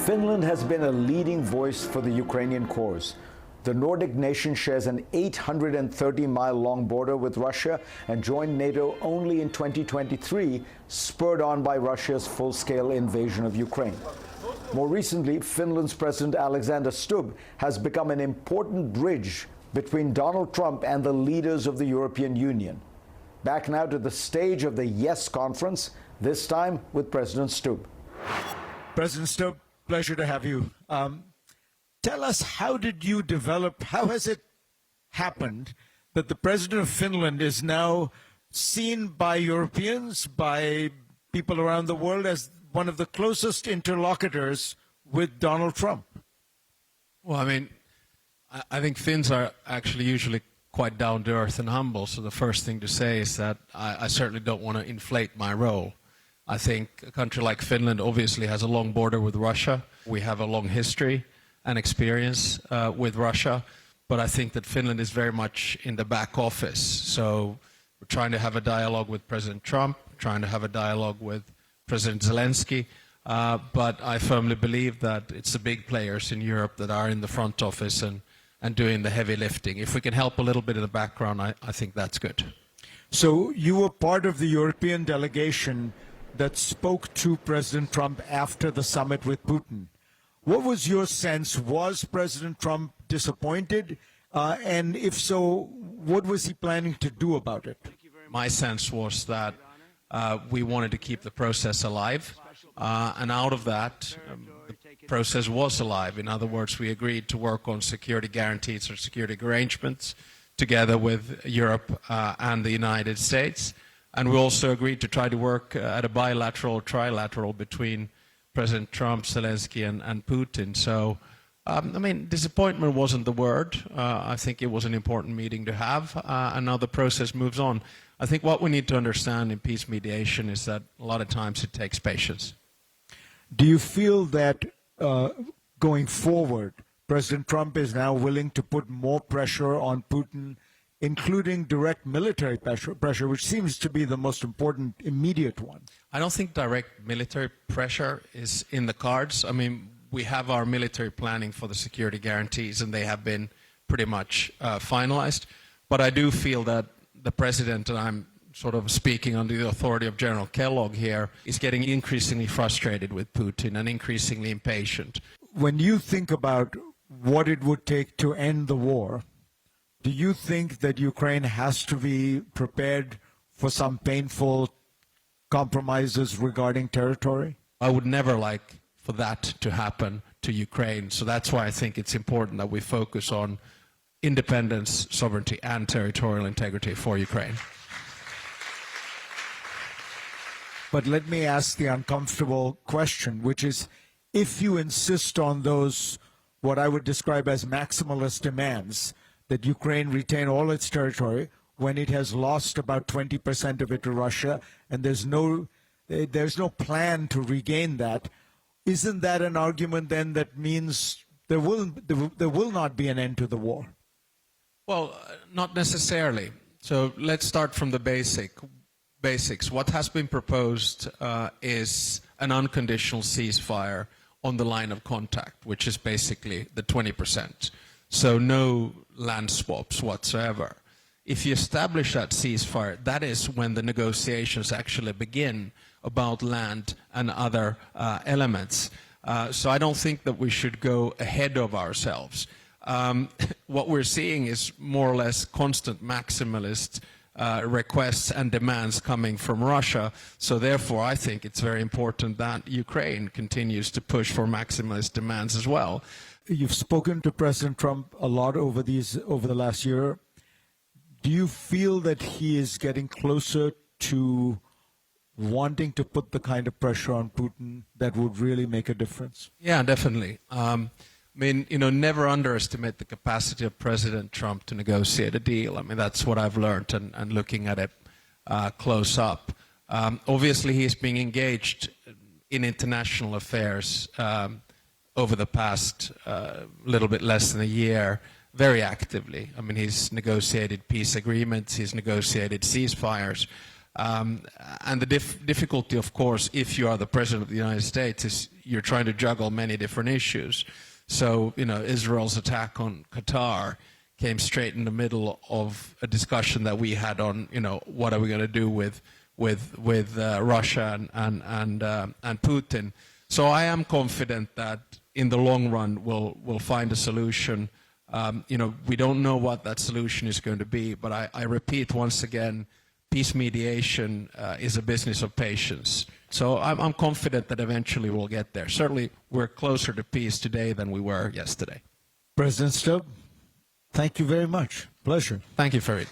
Finland has been a leading voice for the Ukrainian cause. The Nordic nation shares an 830-mile-long border with Russia and joined NATO only in 2023, spurred on by Russia's full-scale invasion of Ukraine. More recently, Finland's President Alexander Stubb has become an important bridge between Donald Trump and the leaders of the European Union. Back now to the stage of the Yes Conference, this time with President Stubb. President Stubb, pleasure to have you. Tell us, how did you develop, how has it happened that the President of Finland is now seen by Europeans, by people around the world, as one of the closest interlocutors with Donald Trump? Well, I mean, I think Finns are actually usually quite down to earth and humble, so the first thing to say is that I certainly don't want to inflate my role. I think a country like Finland obviously has a long border with Russia. We have a long history and experience with Russia, but I think that Finland is very much in the back office. So we're trying to have a dialogue with President Trump, trying to have a dialogue with President Zelensky, but I firmly believe that it's the big players in Europe that are in the front office and doing the heavy lifting. If we can help a little bit in the background, I think that's good. So you were part of the European delegation that spoke to President Trump after the summit with Putin. What was your sense? Was President Trump disappointed? And if so, what was he planning to do about it? My sense was that we wanted to keep the process alive. And out of that, the process was alive. In other words, we agreed to work on security guarantees or security arrangements together with Europe and the United States. And we also agreed to try to work at a bilateral or trilateral between President Trump, Zelensky, and Putin. So, I mean, disappointment wasn't the word. I think it was an important meeting to have, and now the process moves on. I think what we need to understand in peace mediation is that a lot of times it takes patience. Do you feel that going forward, President Trump is now willing to put more pressure on Putin, including direct military pressure, which seems to be the most important immediate one? I don't think direct military pressure is in the cards. I mean, we have our military planning for the security guarantees, and they have been pretty much finalized. But I do feel that the president, and I'm sort of speaking under the authority of General Kellogg here, is getting increasingly frustrated with Putin and increasingly impatient. When you think about what it would take to end the war, do you think that Ukraine has to be prepared for some painful compromises regarding territory? I would never like for that to happen to Ukraine. So that's why I think it's important that we focus on independence, sovereignty, and territorial integrity for Ukraine. But let me ask the uncomfortable question, which is, if you insist on those, what I would describe as maximalist demands, that Ukraine retain all its territory when it has lost about 20% of it to Russia, and there's no plan to regain that, isn't that an argument then that means there will not be an end to the war? Well, not necessarily. So let's start from the basics. What has been proposed is an unconditional ceasefire on the line of contact, which is basically the 20%. So no land swaps whatsoever. If you establish that ceasefire, that is when the negotiations actually begin about land and other elements. So I don't think that we should go ahead of ourselves. What we're seeing is more or less constant maximalist requests and demands coming from Russia. So therefore, I think it's very important that Ukraine continues to push for maximalist demands as well. You've spoken to President Trump a lot over the last year. Do you feel that he is getting closer to wanting to put the kind of pressure on Putin that would really make a difference? Yeah, definitely. I mean, never underestimate the capacity of President Trump to negotiate a deal. I mean, that's what I've learned and looking at it close up. Obviously, he's being engaged in international affairs over the past little bit less than a year, very actively. I mean, he's negotiated peace agreements, he's negotiated ceasefires. And the difficulty, of course, if you are the President of the United States, is you're trying to juggle many different issues. So, Israel's attack on Qatar came straight in the middle of a discussion that we had on, what are we going to do with Russia and Putin. So I am confident that in the long run we'll find a solution. We don't know what that solution is going to be, but I repeat once again, peace mediation is a business of patience. So I'm confident that eventually we'll get there. Certainly, we're closer to peace today than we were yesterday. President Stubb, thank you very much. Pleasure. Thank you, Fareed.